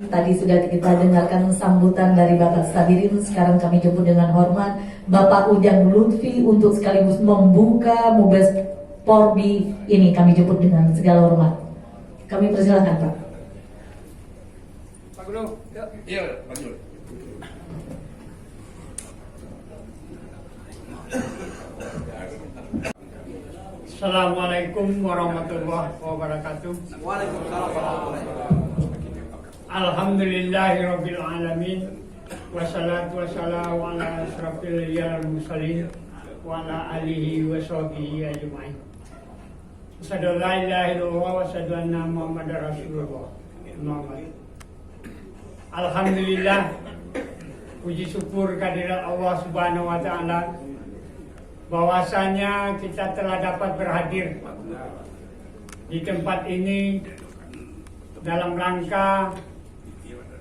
Tadi sudah kita dengarkan sambutan dari Bapak Sabirin. Sekarang kami jemput dengan hormat Bapak Ujang Lutfi untuk sekaligus membuka Mubes Porbi ini. Kami jemput dengan segala hormat. Kami persilakan Pak. Pak Guru, iya Pak Guru. Assalamualaikum warahmatullahi wabarakatuh. Waalaikumsalam warahmatullahi wabarakatuh. Alhamdulillahirabbil alamin. Wassalatu wassalamu ala asrofil mursalin wa ala alihi wa sahbihi ajmain. Asyhadu an la ilaha illallah wa asyhadu anna Muhammadar Rasulullah. Alhamdulillah, puji syukur kehadirat Allah Subhanahu wa taala bahwasanya kita telah dapat berhadir di tempat ini dalam rangka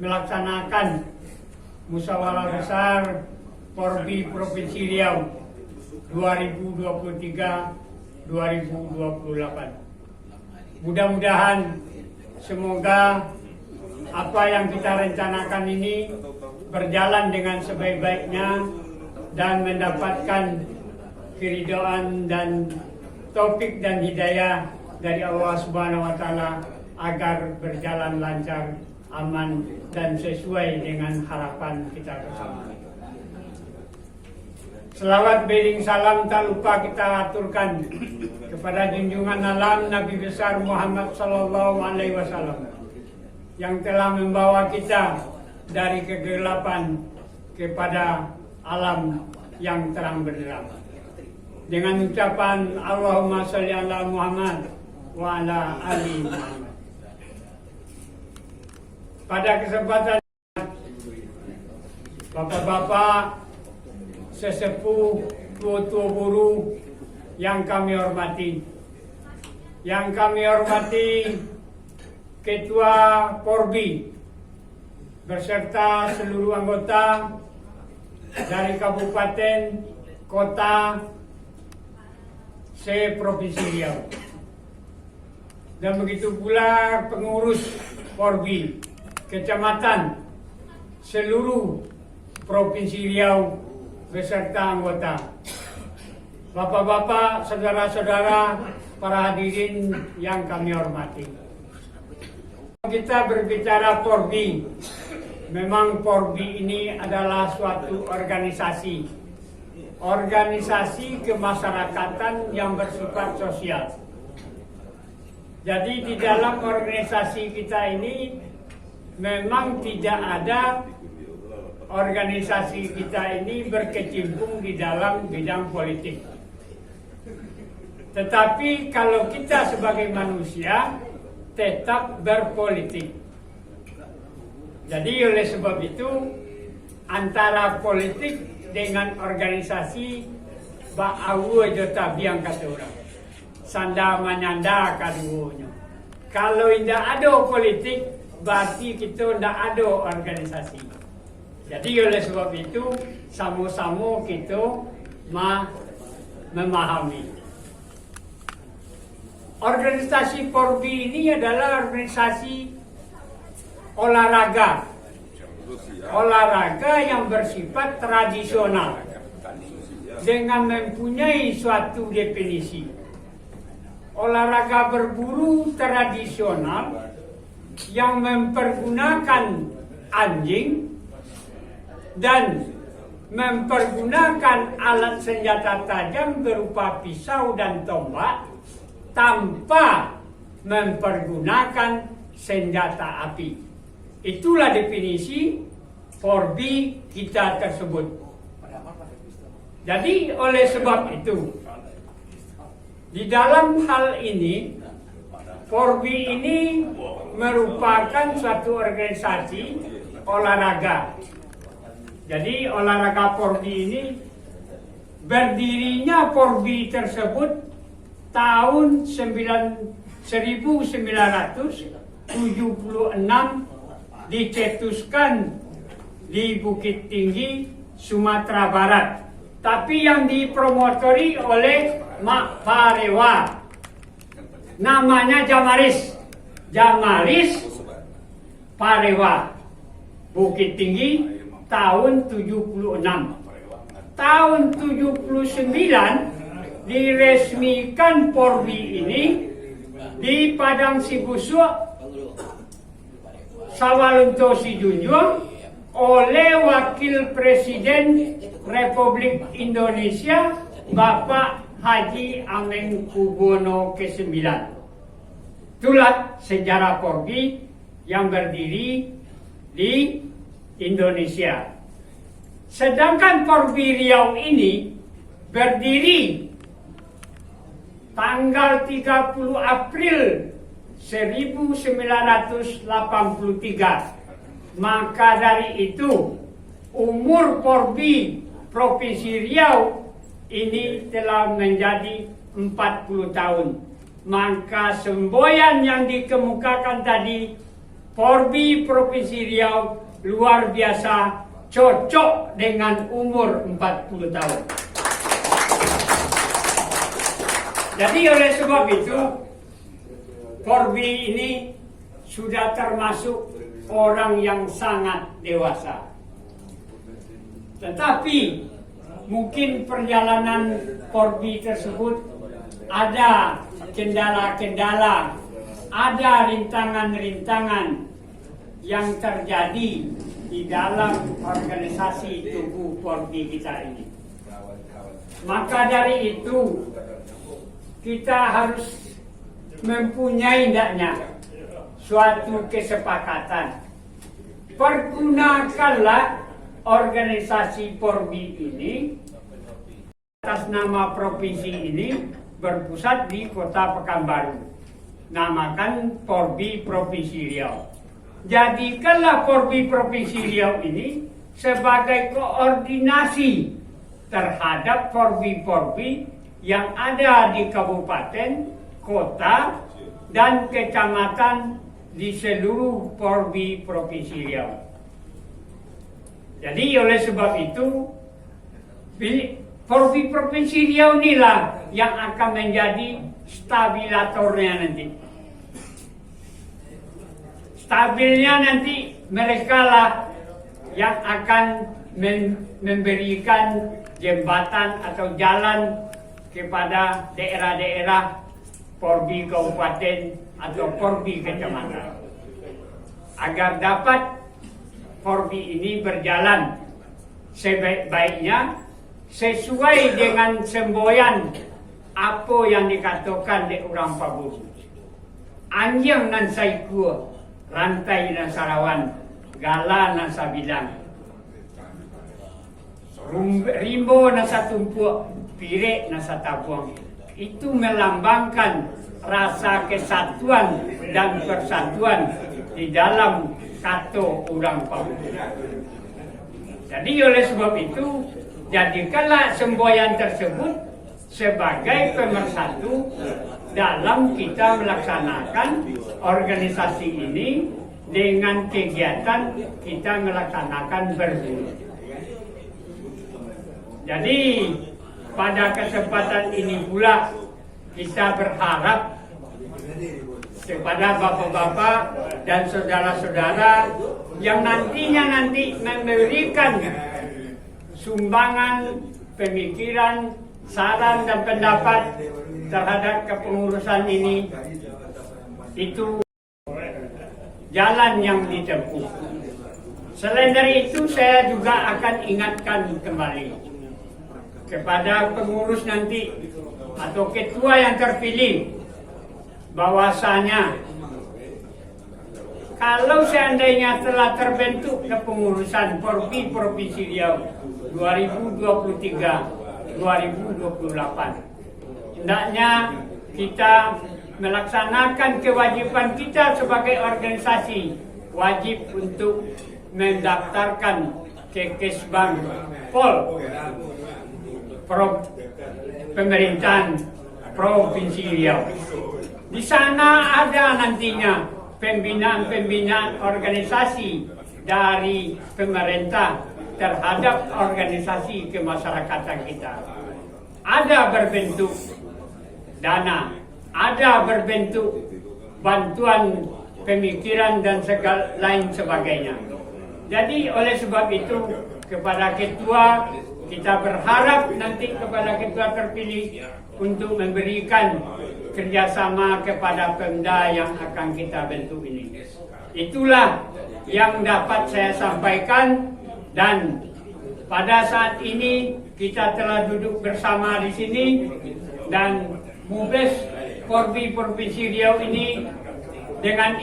melaksanakan musyawarah besar Porbi Provinsi Riau 2023-2028. Mudah-mudahan semoga apa yang kita rencanakan ini berjalan dengan sebaik-baiknya dan mendapatkan keridhaan dan taufik dan hidayah dari Allah Subhanahu wa taala agar berjalan lancar, aman dan sesuai dengan harapan kita bersama. Selawat bering salam tak lupa kita aturkan kepada junjungan alam Nabi besar Muhammad sallallahu alaihi wasallam yang telah membawa kita dari kegelapan kepada alam yang terang benderang. Dengan ucapan Allahumma sholli ala Muhammad wa ala ali Muhammad. Pada kesempatan Bapak-bapak, sesepuh, tua-tua guru yang kami hormati. Yang kami hormati Ketua Porbi beserta seluruh anggota dari kabupaten, kota, se-Provinsi Riau. Dan begitu pula pengurus Porbi, kecamatan, seluruh Provinsi Riau beserta anggota. Bapak-bapak, saudara-saudara, para hadirin yang kami hormati. Kita berbicara Porbi, memang Porbi ini adalah suatu organisasi kemasyarakatan yang bersifat sosial. Jadi di dalam organisasi kita ini memang tidak ada organisasi kita ini berkecimpung di dalam bidang politik. Tetapi kalau kita sebagai manusia tetap berpolitik. Jadi oleh sebab itu antara politik dengan organisasi ba'awu jota biang kata orang. Sanda manyanda kadunya. Kalau tidak ada politik, berarti kita tidak ada organisasi. Jadi oleh sebab itu, sama-sama kita memahami. Organisasi Porbi ini adalah organisasi olahraga. Olahraga yang bersifat tradisional dengan mempunyai suatu definisi. Olahraga berburu tradisional yang mempergunakan anjing dan mempergunakan alat senjata tajam berupa pisau dan tombak tanpa mempergunakan senjata api. Itulah definisi Porbi kita tersebut. Jadi oleh sebab itu, di dalam hal ini, Porbi ini merupakan suatu organisasi olahraga. Jadi olahraga Porbi ini, berdirinya Porbi tersebut tahun 1976 dicetuskan di Bukit Tinggi, Sumatera Barat. Tapi yang dipromotori oleh Mak Parewa. Namanya Jamaris Parewa. Bukit Tinggi tahun 76. Tahun 79 diresmikan Porbi ini di Padang Sibusuk, Sawalunto Sijunjung oleh Wakil Presiden Republik Indonesia Bapak Haji Hamengkubuwono ke-9. Itulah sejarah Porbi yang berdiri di Indonesia. Sedangkan Porbi Riau ini berdiri tanggal 30 April 1983. Maka dari itu umur Porbi Provinsi Riau ini telah menjadi 40 tahun. Maka semboyan yang dikemukakan tadi, Porbi Provinsi Riau luar biasa cocok dengan umur 40 tahun. Jadi oleh sebab itu, Porbi ini sudah termasuk orang yang sangat dewasa. Tetapi mungkin perjalanan Porbi tersebut ada kendala-kendala, ada rintangan-rintangan yang terjadi di dalam organisasi tubuh Porbi kita ini. Maka dari itu kita harus mempunyai hendaknya suatu kesepakatan. Pergunakanlah organisasi Porbi ini atas nama provinsi ini berpusat di Kota Pekanbaru. Namakan Porbi Provinsi Riau. Jadikanlah Porbi Provinsi Riau ini sebagai koordinasi terhadap Porbi-Porbi yang ada di kabupaten, kota, dan kecamatan di seluruh Porbi Provinsi Riau. Jadi oleh sebab itu Porbi Provinsi Riau inilah yang akan menjadi stabilatornya nanti. Stabilnya nanti mereka lah yang akan memberikan jembatan atau jalan kepada daerah-daerah Porbi Kabupaten atau Porbi Kecamatan, agar dapat Porbi ini berjalan sebaik-baiknya sesuai dengan semboyan apa yang dikatakan di orang Paburu. Anjing nan saiku, rantai nan sarawan, gala nan sabilang, rimbo nan satumpuk, pirek nan satabuang. Itu melambangkan rasa kesatuan dan persatuan di dalam kata orang Paburu. Jadi oleh sebab itu, jadikanlah semboyan tersebut sebagai pemersatu dalam kita melaksanakan organisasi ini dengan kegiatan kita melaksanakan berburu. Jadi pada kesempatan ini pula kita berharap kepada bapak-bapak dan saudara-saudara yang nantinya memberikan sumbangan, pemikiran, saran dan pendapat terhadap kepengurusan ini, itu jalan yang ditempuh. Selain dari itu, saya juga akan ingatkan kembali kepada pengurus nanti atau ketua yang terpilih, bahwasanya kalau seandainya telah terbentuk kepengurusan Porbi Provinsi Riau 2023-2028, hendaknya kita melaksanakan kewajiban kita sebagai organisasi, wajib untuk mendaftarkan ke Kesbang Pol pemerintahan Provinsi Riau. Di sana ada nantinya pembinaan-pembinaan organisasi dari pemerintah terhadap organisasi kemasyarakatan kita. Ada berbentuk dana, ada berbentuk bantuan pemikiran dan segala lain sebagainya. Jadi oleh sebab itu kepada ketua kita berharap nanti kepada ketua terpilih untuk memberikan kerjasama kepada Pemda yang akan kita bentuk ini. Itulah yang dapat saya sampaikan, dan pada saat ini kita telah duduk bersama di sini dan Mubes Porbi Provinsi Riau ini dengan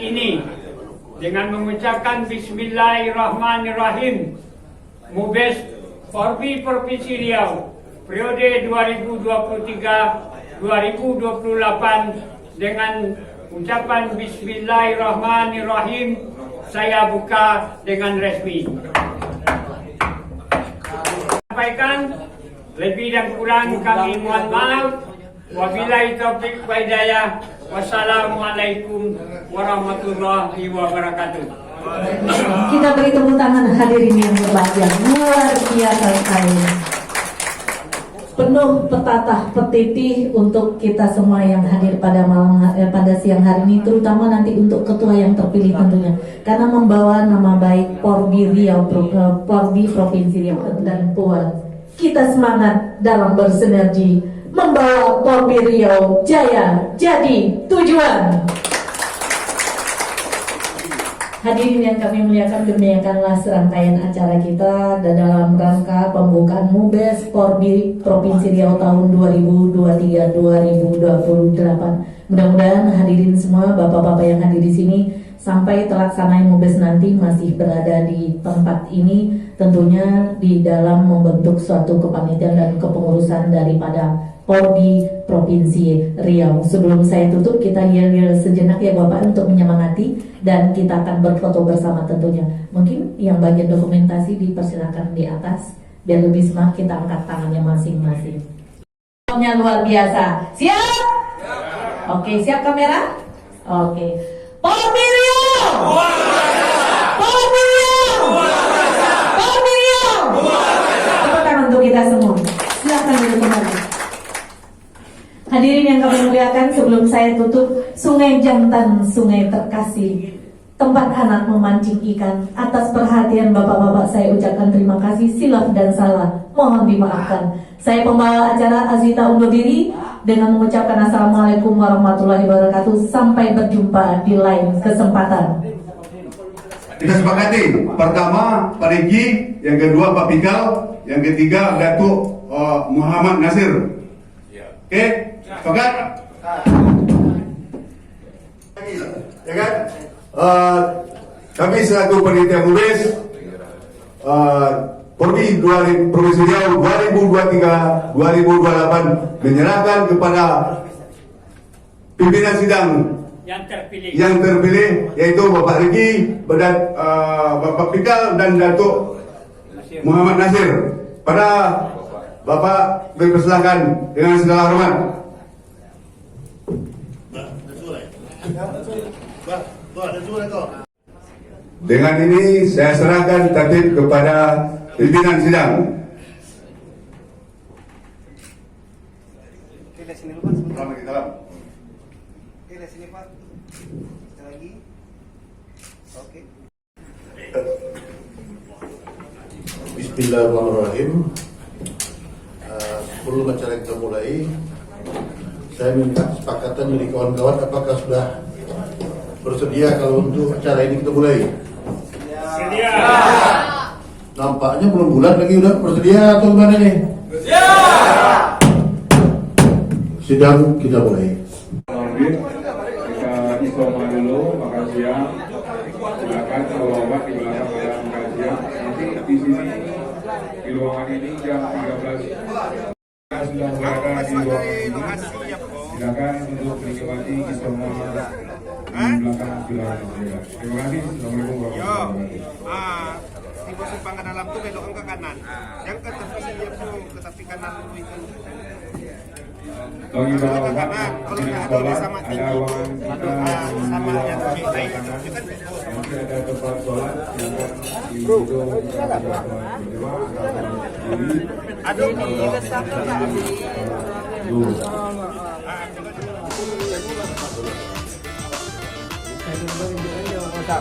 mengucapkan Bismillahirrahmanirrahim, Mubes Porbi Provinsi Riau periode 2023-2028 dengan ucapan Bismillahirrahmanirrahim saya buka dengan resmi. Sampaikan lebih dan kurang kami mohon maaf. Wabillahi taufiq wa hidayah. Wassalamualaikum warahmatullahi wabarakatuh. Kita beri tepuk tangan hadirin yang berbahagia. Luar biasa sekali. Penuh petatah petitih untuk kita semua yang hadir pada pada siang hari ini, terutama nanti untuk ketua yang terpilih tentunya, karena membawa nama baik Porbi Riau, Porbi Provinsi Riau dan Puan. Kita semangat dalam bersinergi membawa Porbi Riau jaya jadi tujuan. Hadirin yang kami muliakan, demikianlah serangkaian acara kita dalam rangka pembukaan Mubes Porbi Provinsi Riau tahun 2023-2028. Mudah-mudahan hadirin semua, bapak-bapak yang hadir di sini, sampai terlaksananya Mubes nanti masih berada di tempat ini, tentunya di dalam membentuk suatu kepanitiaan dan kepengurusan daripada Porbi Provinsi Riau. Sebelum saya tutup, kita yel-yel sejenak ya Bapak untuk menyemangati, dan kita akan berfoto bersama tentunya. Mungkin yang bagian dokumentasi dipersilakan di atas, biar lebih semangat kita angkat tangannya masing-masing. Luar biasa. Siap? Oke, siap kamera? Oke. Porbi Riau! Porbi Riau! Porbi Riau! Tepuk tangan untuk kita semua. Silakan duduk kembali. Hadirin yang kami muliakan, sebelum saya tutup, Sungai Jantan, sungai terkasih, tempat anak memancing ikan. Atas perhatian bapak-bapak saya ucapkan terima kasih. Silaf dan salah mohon dimaafkan. Saya pembawa acara Azita undur diri dengan mengucapkan Assalamualaikum warahmatullahi wabarakatuh. Sampai berjumpa di lain kesempatan. Kita sepakati, pertama Pak Riki, yang kedua Pak Pikal, yang ketiga Datuk Muhammad Nasir. Oke? Sepakat? Ya kan? Kami selaku panitia Mubes Porbi Provinsi Riau 2023-2028 menyerahkan kepada pimpinan sidang yang terpilih yaitu Bapak Riki, Bapak Pikal dan Datuk Muhammad Nasir. Pada Bapak dipersilakan dengan segala hormat. Dengan ini saya serahkan tatib kepada pimpinan sidang. Bismillahirrahmanirrahim. Sebelum acara kita mulai, saya minta kesepakatan dari kawan-kawan apakah sudah bersedia kalau untuk acara ini kita mulai. Sedia. Nampaknya belum bulan lagi udah bersedia atau gimana nih? Sidang kita mulai. Kita isoma dulu, makan siang. Silakan kalau obat di belakang ada makan siang. Nanti di sini di ruangan ini jam 13. Kita sudah berada di ruangan ini. Silakan untuk menikmati isoma di belakang silakan. Terima kasih. Assalamualaikum warahmatullahi wabarakatuh. Di pos pangkat dalam tuh belok ke kanan. Yang ke tepi ke tepi kanan dulu itu. Bagi bapak yang tidak sholat, ada ruangan kita sama yang di belakang. Nanti ada tempat sholat, silakan di gedung Aduh, ini besar dulu. Usah